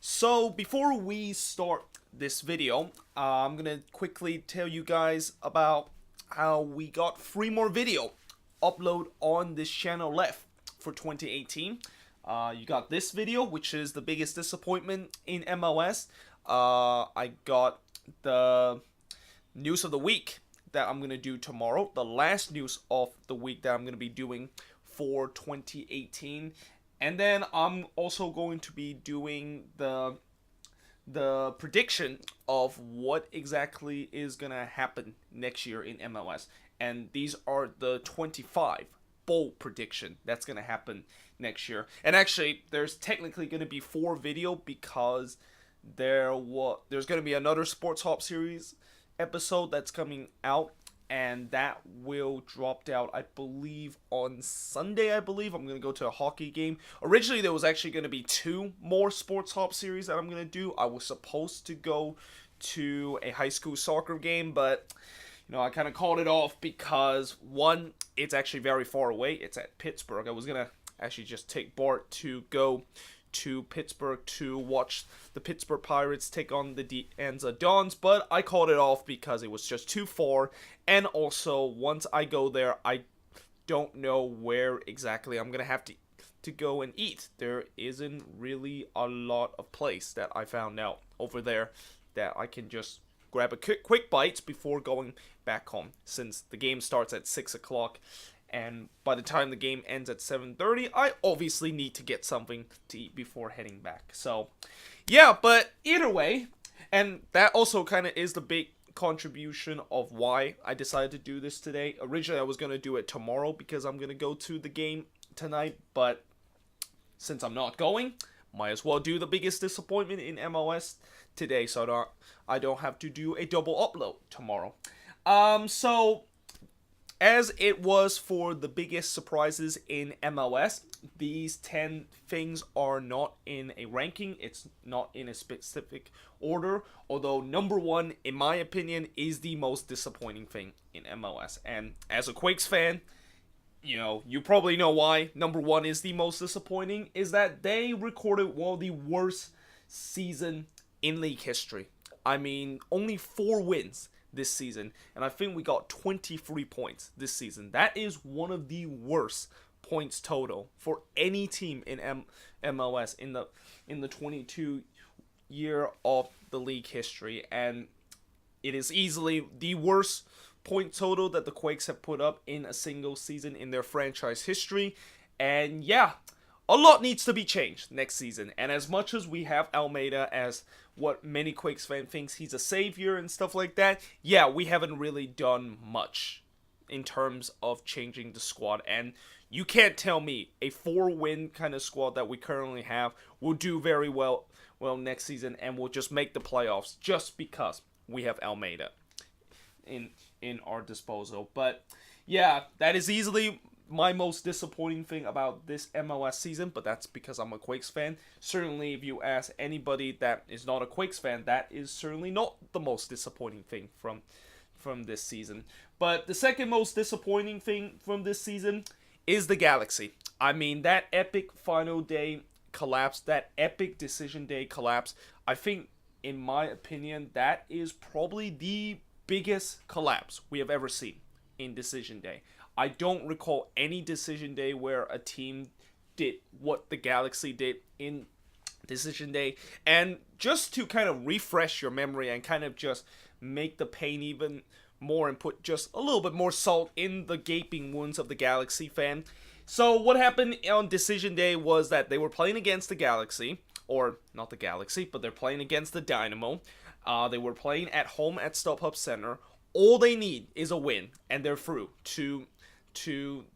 So before we start this video, I'm gonna quickly tell you guys about how we got 3 more video upload on this channel left for 2018. You got this video, which is the biggest disappointment in MLS. I got the news of the week that I'm gonna do tomorrow, the last news of the week that I'm gonna be doing for 2018. And then I'm also going to be doing the prediction of what exactly is gonna happen next year in MLS. And these are the 25 bold prediction that's gonna happen next year. And actually, there's technically gonna be 4 video because there's gonna be another Sports Hop series episode that's coming out, and that will drop out, I believe, on Sunday. I'm gonna go to a hockey game. Originally there was actually gonna be 2 more Sports Hop series that I'm gonna do. I was supposed to go to a high school soccer game, but I kind of called it off because, one, it's actually very far away. It's at Pittsburgh. I was gonna actually just take Bart to go to Pittsburgh to watch the Pittsburgh Pirates take on the Anza Dons, but I called it off because it was just too far, and also once I go there, I don't know where exactly I'm gonna have to go and eat. There isn't really a lot of place that I found out over there that I can just grab a quick bites before going back home, since the game starts at 6 o'clock. And by the time the game ends at 7:30, I obviously need to get something to eat before heading back. So, yeah, but either way, and that also kind of is the big contribution of why I decided to do this today. Originally, I was going to do it tomorrow because I'm going to go to the game tonight, but since I'm not going, might as well do the biggest disappointment in MLS today, so I don't have to do a double upload tomorrow. So as it was for the biggest surprises in MLS, these 10 things are not in a ranking. It's not in a specific order. Although number 1, in my opinion, is the most disappointing thing in MLS. And as a Quakes fan, you probably know why number 1 is the most disappointing, is that they recorded one of the worst season in league history. I mean, only 4 wins this season, and I think we got 23 points this season. That is one of the worst points total for any team in MLS in the 22 year of the league history, and it is easily the worst point total that the Quakes have put up in a single season in their franchise history. And yeah, a lot needs to be changed next season. And as much as we have Almeida as what many Quakes fans thinks he's a savior and stuff like that, yeah, we haven't really done much in terms of changing the squad. And you can't tell me a 4-win kind of squad that we currently have will do very well next season and will just make the playoffs just because we have Almeida in our disposal. But yeah, that is easily my most disappointing thing about this MLS season, but that's because I'm a Quakes fan. Certainly, if you ask anybody that is not a Quakes fan, that is certainly not the most disappointing thing from this season. But the second most disappointing thing from this season is the Galaxy. I mean, that epic final day collapse, that epic decision day collapse, I think, in my opinion, that is probably the biggest collapse we have ever seen in decision day. I don't recall any decision day where a team did what the Galaxy did in decision day. And just to kind of refresh your memory and kind of just make the pain even more and put just a little bit more salt in the gaping wounds of the Galaxy fan. So what happened on decision day was that they were playing against the Galaxy, or not the Galaxy, but they're playing against the Dynamo. They were playing at home at StubHub Center. All they need is a win, and they're through to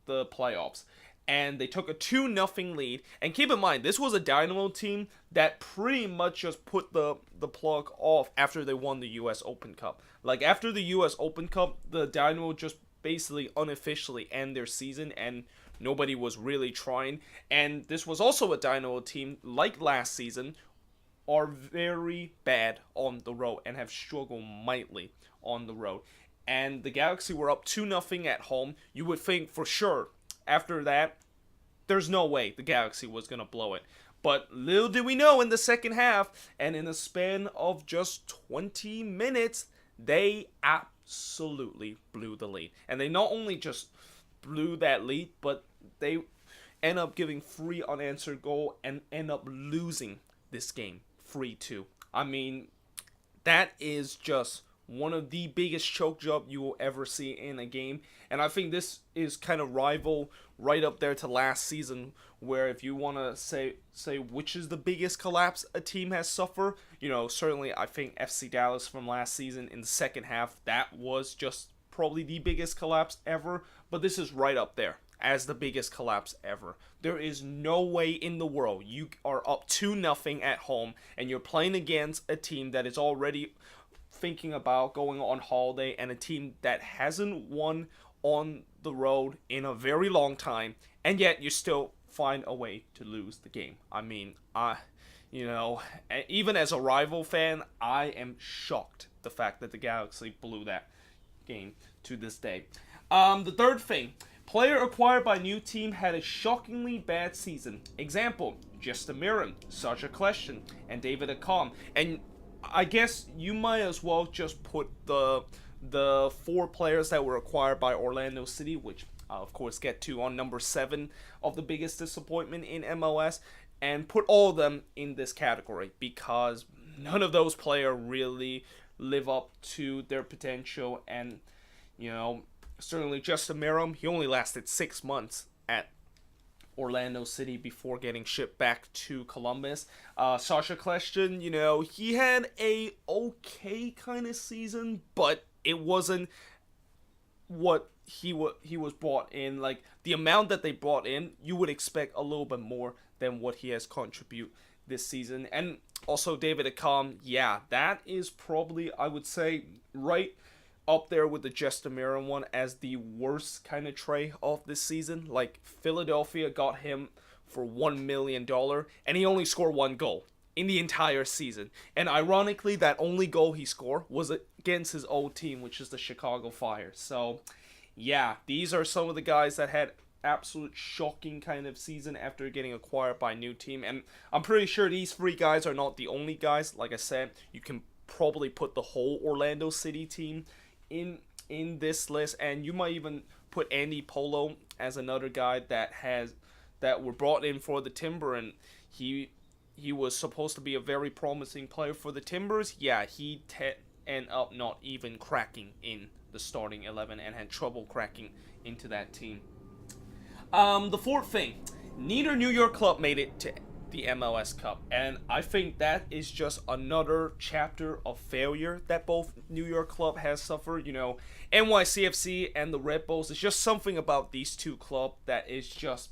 the playoffs. And they took a 2-0 lead. And keep in mind, this was a Dynamo team that pretty much just put the plug off after they won the US Open Cup. Like, after the US Open Cup, the Dynamo just basically unofficially end their season, and nobody was really trying. And this was also a Dynamo team, like last season, are very bad on the road and have struggled mightily on the road. And the Galaxy were up 2-0 at home. You would think for sure after that, there's no way the Galaxy was going to blow it. But little did we know in the second half, and in a span of just 20 minutes, they absolutely blew the lead. And they not only just blew that lead, but they end up giving 3 unanswered goal and end up losing this game 3-2. I mean, that is just one of the biggest choke job you will ever see in a game. And I think this is kind of rival right up there to last season, where if you want to say which is the biggest collapse a team has suffered, certainly I think FC Dallas from last season in the second half, that was just probably the biggest collapse ever. But this is right up there as the biggest collapse ever. There is no way in the world you are up 2-0 at home and you're playing against a team that is already thinking about going on holiday, and a team that hasn't won on the road in a very long time, and yet you still find a way to lose the game. I mean, even as a rival fan, I am shocked the fact that the Galaxy blew that game to this day. The third thing, player acquired by new team had a shockingly bad season. Example, Justamirin, Sasha Kleshin, and David Akam. And I guess you might as well just put the 4 players that were acquired by Orlando City, which I'll of course get to on number 7 of the biggest disappointment in MLS, and put all of them in this category, because none of those players really live up to their potential. And certainly Justamirin, he only lasted 6 months at Orlando City before getting shipped back to Columbus. Sasha Kleshin, he had a okay kind of season, but it wasn't what he was brought in. Like, the amount that they brought in, you would expect a little bit more than what he has contributed this season. And also David Akam, yeah, that is probably, I would say, right up there with the Justamirin one as the worst kind of trade of this season. Like, Philadelphia got him for $1 million, and he only scored 1 goal in the entire season. And ironically, that only goal he scored was against his old team, which is the Chicago Fire. So, yeah, these are some of the guys that had absolute shocking kind of season after getting acquired by a new team. And I'm pretty sure these 3 guys are not the only guys. Like I said, you can probably put the whole Orlando City team in this list, and you might even put Andy Polo as another guy that were brought in for the Timber, and he was supposed to be a very promising player for the Timbers. Yeah, he ended up not even cracking in the starting 11 and had trouble cracking into that team. The fourth thing, neither New York club made it to the MLS Cup, and I think that is just another chapter of failure that both New York club has suffered. NYCFC and the Red Bulls, it's just something about these 2 clubs that is just,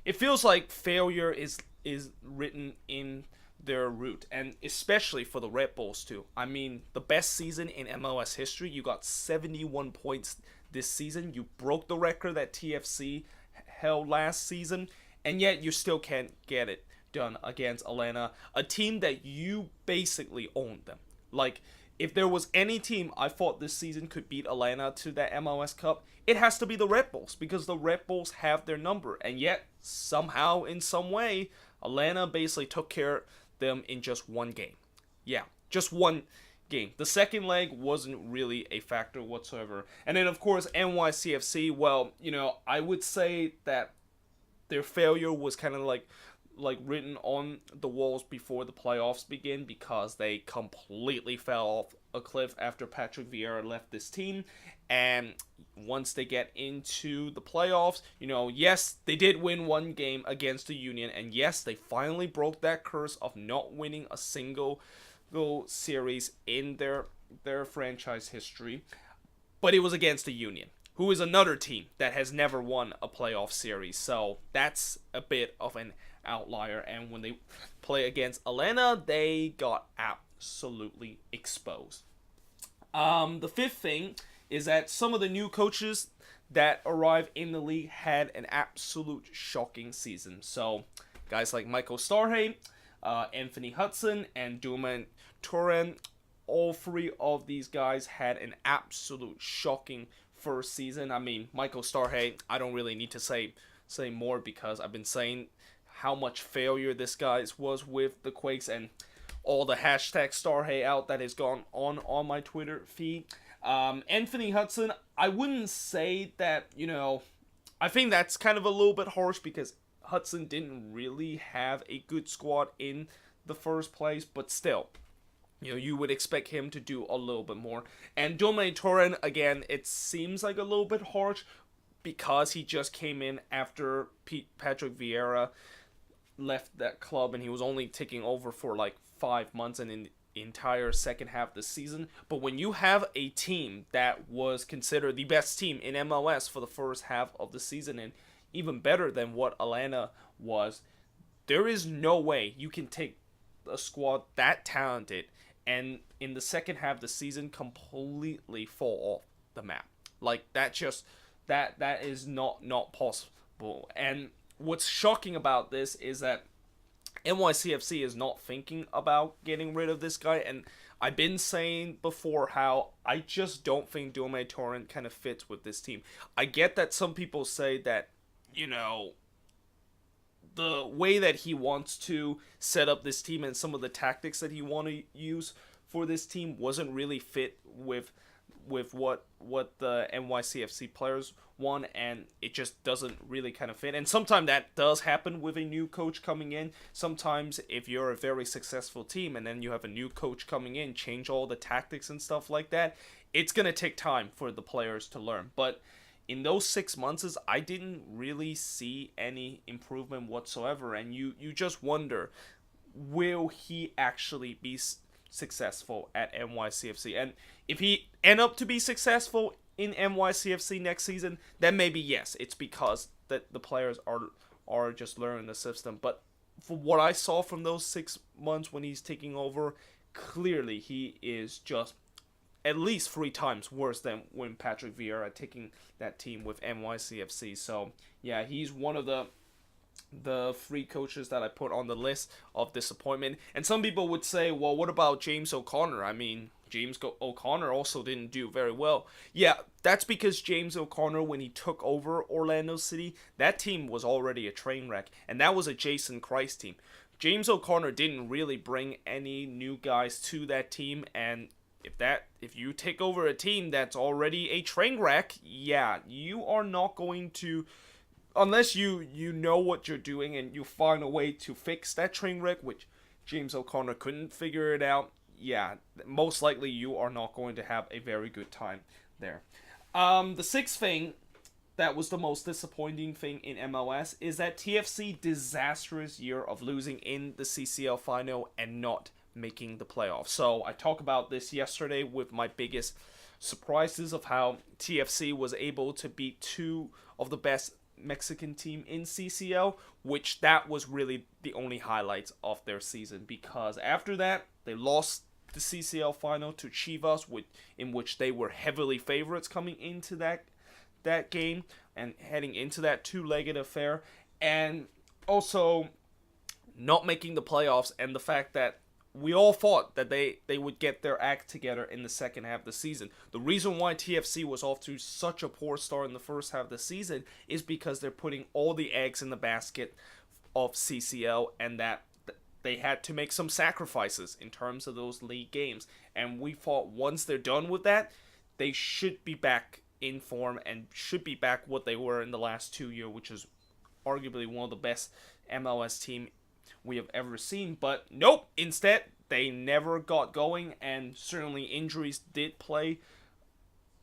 it feels like failure is written in their root, and especially for the Red Bulls too. I mean, the best season in MLS history, you got 71 points this season. You broke the record that TFC held last season, and yet you still can't get it done against Atlanta, a team that you basically owned them. Like, if there was any team I thought this season could beat Atlanta to that MLS Cup, it has to be the Red Bulls, because the Red Bulls have their number. And yet, somehow, in some way, Atlanta basically took care of them in just 1 game. Yeah, just 1 game. The second leg wasn't really a factor whatsoever. And then, of course, NYCFC, well, I would say that their failure was kind of like written on the walls before the playoffs begin, because they completely fell off a cliff after Patrick Vieira left this team. And once they get into the playoffs, yes, they did win 1 game against the Union, and yes, they finally broke that curse of not winning a single series in their franchise history, but it was against the Union, who is another team that has never won a playoff series. So that's a bit of an outlier, and when they play against Atlanta, they got absolutely exposed. The fifth thing is that some of the new coaches that arrived in the league had an absolute shocking season. So guys like Michael Starhay, Anthony Hudson, and Duman Turan, all 3 of these guys had an absolute shocking first season. I mean, Michael Starhay, I don't really need to say more, because I've been saying how much failure this guy's was with the Quakes, and all the hashtag StarHey out that has gone on my Twitter feed. Anthony Hudson, I wouldn't say that, I think that's kind of a little bit harsh because Hudson didn't really have a good squad in the first place, but still, you would expect him to do a little bit more. And Dominic Torren, again, it seems like a little bit harsh because he just came in after Patrick Vieira left that club, and he was only taking over for like 5 months and in the entire second half of the season. But when you have a team that was considered the best team in MLS for the first half of the season, and even better than what Atlanta was, there is no way you can take a squad that talented and in the second half of the season completely fall off the map. Like, that is not possible. And what's shocking about this is that NYCFC is not thinking about getting rid of this guy, and I've been saying before how I just don't think Dome Torrent kind of fits with this team. I get that some people say that, the way that he wants to set up this team and some of the tactics that he want to use for this team wasn't really fit with what the NYCFC players want, and it just doesn't really kind of fit. And sometimes that does happen with a new coach coming in. Sometimes if you're a very successful team and then you have a new coach coming in, change all the tactics and stuff like that, it's going to take time for the players to learn. But in those 6 months, I didn't really see any improvement whatsoever, and you just wonder, will he actually be successful at NYCFC? And if he end up to be successful in NYCFC next season, then maybe yes, it's because that the players are just learning the system. But for what I saw from those 6 months when he's taking over, clearly he is just at least 3 times worse than when Patrick Vieira taking that team with NYCFC. So yeah, he's one of the 3 coaches that I put on the list of disappointment. And some people would say, well, what about James O'Connor? I mean, James O'Connor also didn't do very well. Yeah, that's because James O'Connor, when he took over Orlando City, that team was already a train wreck, and that was a Jason Christ team. James O'Connor didn't really bring any new guys to that team, and if you take over a team that's already a train wreck, yeah, you are not going to, unless you know what you're doing and you find a way to fix that train wreck, which James O'Connor couldn't figure it out, yeah, most likely you are not going to have a very good time there. The 6th thing that was the most disappointing thing in MLS is that TFC disastrous year of losing in the CCL final and not making the playoffs. So I talked about this yesterday with my biggest surprises of how TFC was able to beat 2 of the best Mexican team in CCL, which that was really the only highlights of their season, because after that they lost the CCL final to Chivas, in which they were heavily favorites coming into that game and heading into that 2-legged affair, and also not making the playoffs, and the fact that we all thought that they would get their act together in the second half of the season. The reason why TFC was off to such a poor start in the first half of the season is because they're putting all the eggs in the basket of CCL, and that they had to make some sacrifices in terms of those league games. And we thought once they're done with that, they should be back in form and should be back what they were in the last 2 years, which is arguably one of the best MLS team we have ever seen. But nope, instead they never got going, and certainly injuries did play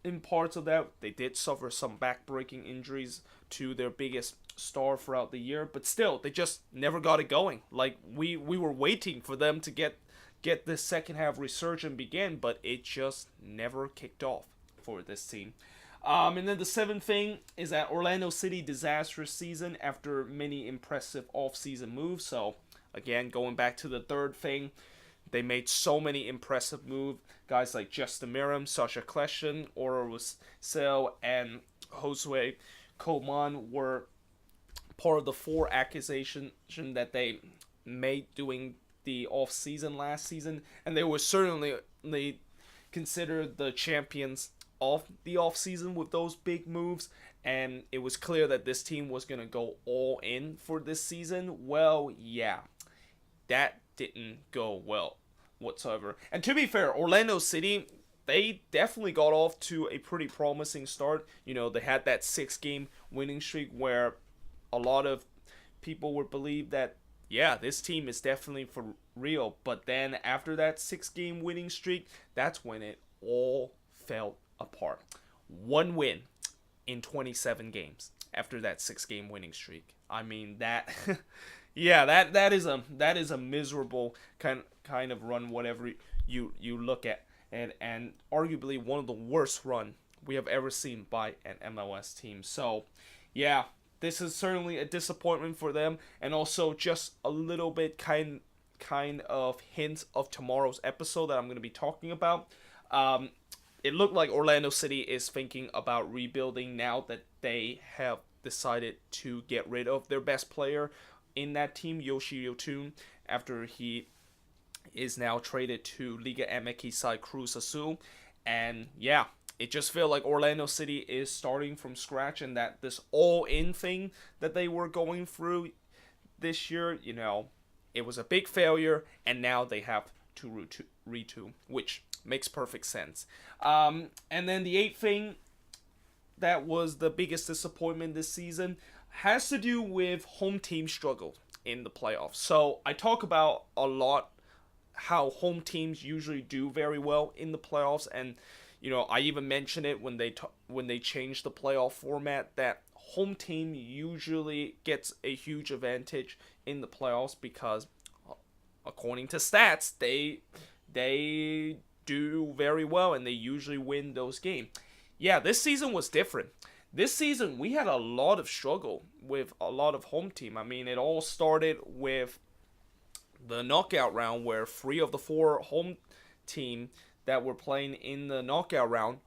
in parts of that. They did suffer some back-breaking injuries to their biggest star throughout the year, but still they just never got it going. Like, we were waiting for them to get this second half resurgence begin, but it just never kicked off for this team. And then the 7th thing is that Orlando City disastrous season after many impressive off-season moves. So again, going back to the 3rd thing, they made so many impressive moves. Guys like Justin Miram, Sasha Kleshin, Ora Russell, and Josue Coleman were part of the 4 acquisitions that they made during the off-season last season, and they were certainly considered the champions of the off-season with those big moves. and it was clear that this team was going to go all in for this season. Well, yeah, that didn't go well whatsoever. And to be fair, Orlando City, they definitely got off to a pretty promising start. They had that 6-game winning streak where a lot of people would believe that, yeah, this team is definitely for real. But then after that 6-game winning streak, that's when it all fell apart. One win in 27 games after that 6-game winning streak. I mean, that yeah, that is a miserable kind of run, whatever you look at, and arguably one of the worst run we have ever seen by an MLS team. So, yeah, this is certainly a disappointment for them, and also just a little bit kind of hint of tomorrow's episode that I'm going to be talking about. It looked like Orlando City is thinking about rebuilding now that they have decided to get rid of their best player in that team, Yoshi Yotun, after he is now traded to Liga MX side Cruz Azul. And yeah, it just felt like Orlando City is starting from scratch, and that this all-in thing that they were going through this year, it was a big failure, and now they have to retool, which makes perfect sense. And then the 8th thing that was the biggest disappointment this season has to do with home team struggle in the playoffs. So I talk about a lot how home teams usually do very well in the playoffs, and I even mentioned it when they changed the playoff format, that home team usually gets a huge advantage in the playoffs because, according to stats, they do very well and they usually win those games. Yeah, this season was different. This season we had a lot of struggle with a lot of home team. I mean, it all started with the knockout round where 3 of the 4 home team that were playing in the knockout round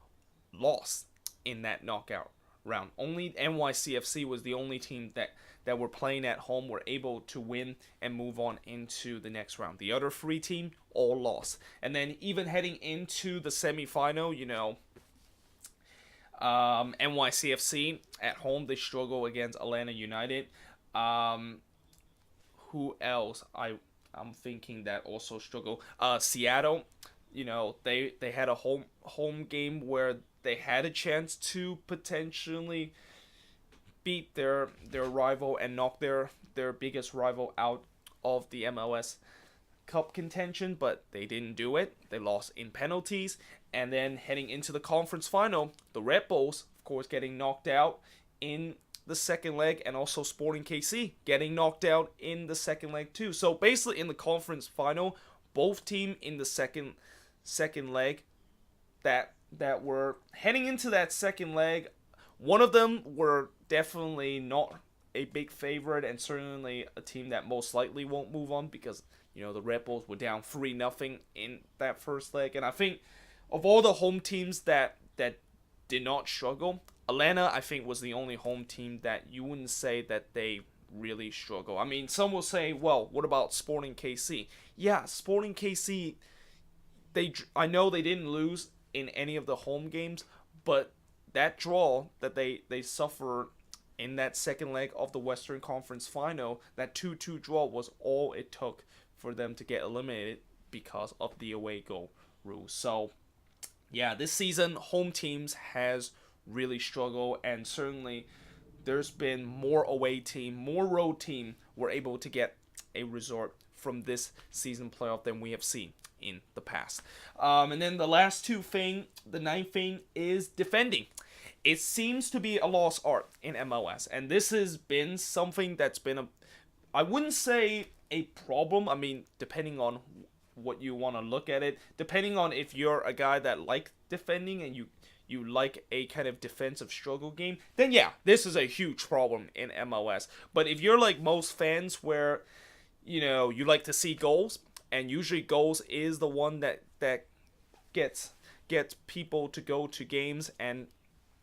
lost in that knockout round. Only NYCFC was the only team that were playing at home were able to win and move on into the next round. The other 3 teams all lost. And then even heading into the semifinal, NYCFC at home, they struggle against Atlanta United. Who else? I'm thinking that also struggle. Seattle, they had a home game where they had a chance to potentially beat their rival and knock their biggest rival out of the MLS Cup contention, but they didn't do it. They lost in penalties. And then heading into the conference final, the Red Bulls, of course, getting knocked out in the second leg, and also Sporting KC getting knocked out in the second leg too. So basically in the conference final, both teams in the second leg that were heading into that second leg, one of them were definitely not a big favorite, and certainly a team that most likely won't move on because the Red Bulls were down 3-0 in that first leg. And I think of all the home teams that did not struggle, Atlanta, I think, was the only home team that you wouldn't say that they really struggle. I mean, some will say, well, what about Sporting KC? Yeah, Sporting KC, I know they didn't lose in any of the home games, but that draw that they suffered in that second leg of the Western Conference final, that 2-2 draw was all it took for them to get eliminated because of the away goal rule. So, yeah, this season, home teams has really struggled, and certainly there's been more away team, more road team were able to get a result from this season playoff than we have seen in the past. And then the last the 9th thing is defending. It seems to be a lost art in MLS, and this has been something that's been I wouldn't say a problem. I mean, depending on what you want to look at it, depending on if you're a guy that likes defending and you like a kind of defensive struggle game, then yeah, this is a huge problem in MLS. But if you're like most fans where, you like to see goals, and usually goals is the one that gets people to go to games and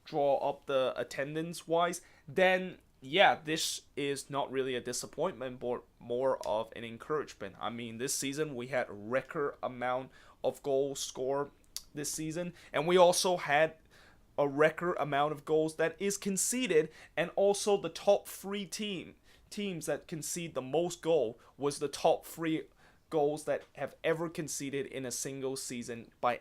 draw up the attendance wise, then yeah, this is not really a disappointment, but more of an encouragement. I mean, this season we had a record amount of goals scored this season, and we also had a record amount of goals that is conceded, and also the top three teams that concede the most goal was the top three goals that have ever conceded in a single season by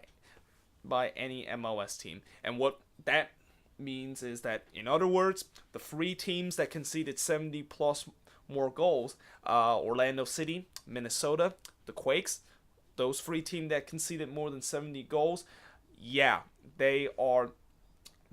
any MLS team. And what that means is that, in other words, the three teams that conceded 70 plus more goals, Orlando City, Minnesota, the Quakes, those three teams that conceded more than 70 goals, yeah, they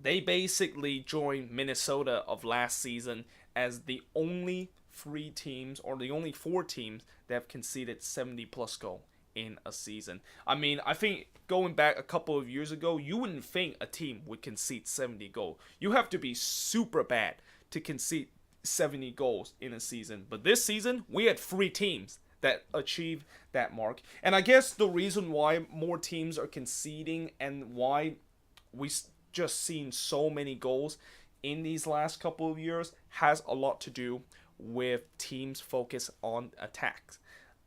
basically joined Minnesota of last season as the only three teams, or the only four teams, that have conceded 70 plus goal in a season. I mean, I think going back a couple of years ago, you wouldn't think a team would concede 70 goals. You have to be super bad to concede 70 goals in a season. But this season, we had three teams that achieved that mark. And I guess the reason why more teams are conceding and why we just seen so many goals in these last couple of years has a lot to do with teams' focus on attacks.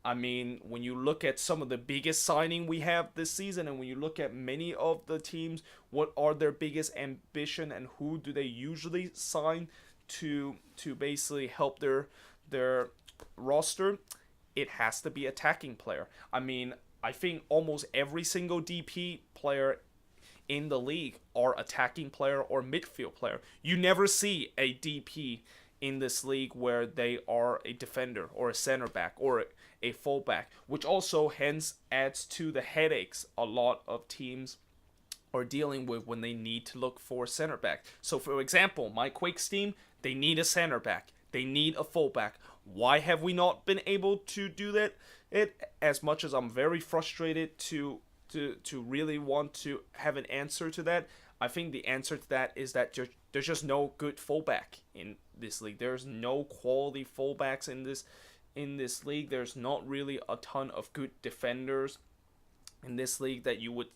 I mean, when you look at some of the biggest signing we have this season, and when you look at many of the teams, what are their biggest ambition and who do they usually sign to basically help their roster? It has to be attacking player. I mean, I think almost every single DP player in the league are attacking player or midfield player. You never see a DP in this league where they are a defender or a center back or a fullback, which also hence adds to the headaches a lot of teams are dealing with when they need to look for a center back. So for example, my Quakes team, they need a center back. They need a fullback. Why have we not been able to do that? As much as I'm very frustrated to really want to have an answer to that, I think the answer to that is that there's just no good fullback in this league. There's no quality fullbacks in this league. There's not really a ton of good defenders in this league that you would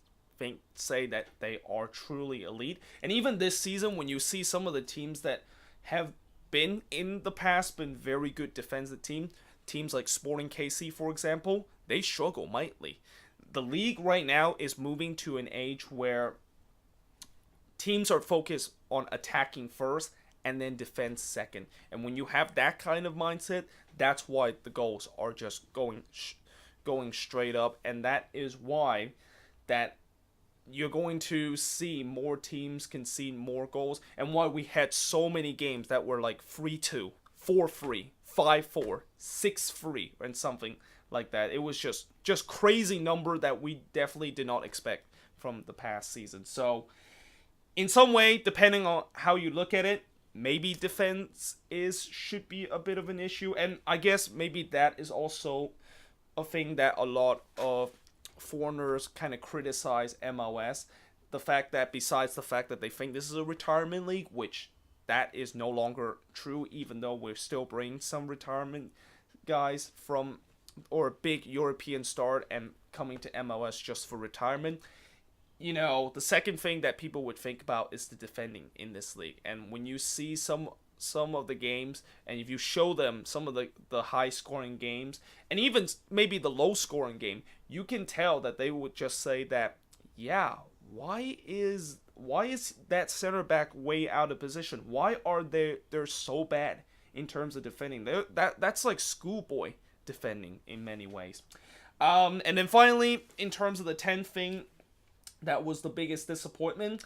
say that they are truly elite. And even this season, when you see some of the teams that have been in the past been very good defensive teams like Sporting KC, for example, they struggle mightily. The league right now is moving to an age where teams are focused on attacking first and then defense second. And when you have that kind of mindset, that's why the goals are just going straight up. And that is why that you're going to see more teams concede more goals, and why we had so many games that were like 3-2, 4-3, 5-4, 6-3, and something like that. It was just crazy number that we definitely did not expect from the past season. So in some way, depending on how you look at it, maybe defense should be a bit of an issue, and I guess maybe that is also a thing that a lot of foreigners kind of criticize MLS. The fact that, besides the fact that they think this is a retirement league, which that is no longer true, even though we're still bringing some retirement guys from, or big European start and coming to MLS just for retirement. You know, the second thing that people would think about is the defending in this league. And when you see some of the games, and if you show them some of the high scoring games, and even maybe the low scoring game, you can tell that they would just say that, yeah, why is that center back way out of position? Why are they're so bad in terms of defending? That's like schoolboy defending in many ways. And then finally, in terms of the 10th thing that was the biggest disappointment,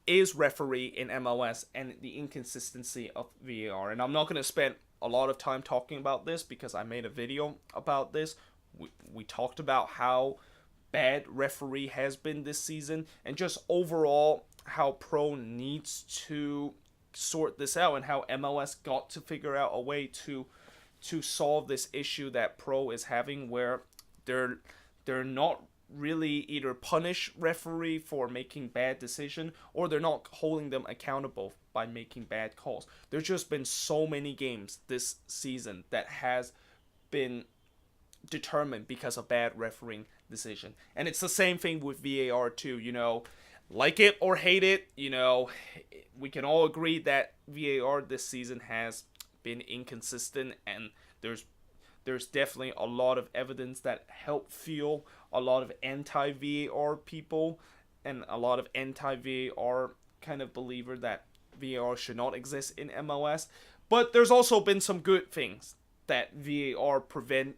is referee in MLS and the inconsistency of VAR. And I'm not going to spend a lot of time talking about this because I made a video about this. We talked about how bad referee has been this season, and just overall how Pro needs to sort this out, and how MLS got to figure out a way to solve this issue that Pro is having, where they're not really either punish referee for making bad decision, or they're not holding them accountable by making bad calls. There's just been so many games this season that has been determined because of bad refereeing decision. And it's the same thing with VAR too. You know, like it or hate it, you know, we can all agree that VAR this season has been inconsistent, and there's definitely a lot of evidence that help fuel a lot of anti-VAR people and a lot of anti-VAR kind of believer that VAR should not exist in MLS. But there's also been some good things that VAR prevent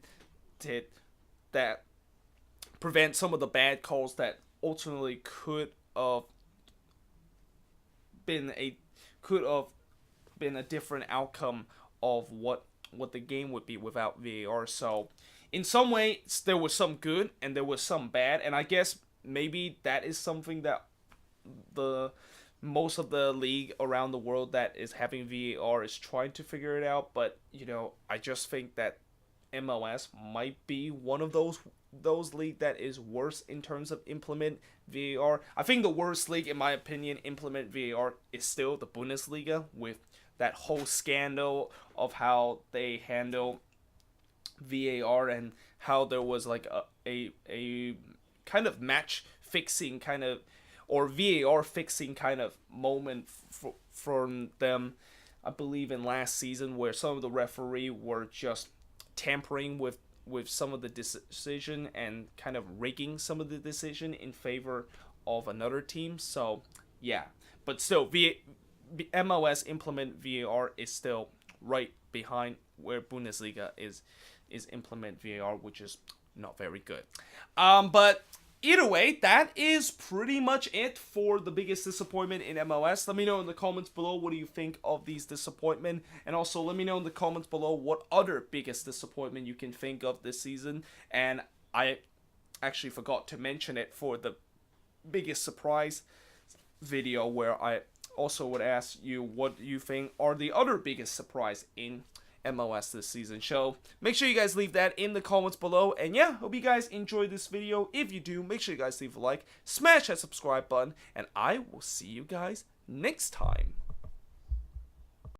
some of the bad calls that ultimately could have been a different outcome of what the game would be without VAR. So in some ways there was some good and there was some bad, and I guess maybe that is something that the most of the league around the world that is having VAR is trying to figure it out. But I just think that MLS might be one of those league that is worse in terms of implement VAR. I think the worst league, in my opinion, implement VAR is still the Bundesliga, with that whole scandal of how they handle VAR and how there was like a kind of match fixing kind of, or VAR fixing kind of moment from them, I believe in last season, where some of the referee were just tampering with some of the decision and kind of rigging some of the decision in favor of another team. So yeah, but still MLS implement VAR is still right behind where Bundesliga is implement VAR, which is not very good. But either way, that is pretty much it for the biggest disappointment in MLS. Let me know in the comments below what do you think of these disappointment, and also let me know in the comments below what other biggest disappointment you can think of this season. And I actually forgot to mention it for the biggest surprise video, where I also would ask you what you think are the other biggest surprise in MLS this season. So make sure you guys leave that in the comments below. And yeah, hope you guys enjoyed this video. If you do, make sure you guys leave a like, smash that subscribe button, and I will see you guys next time.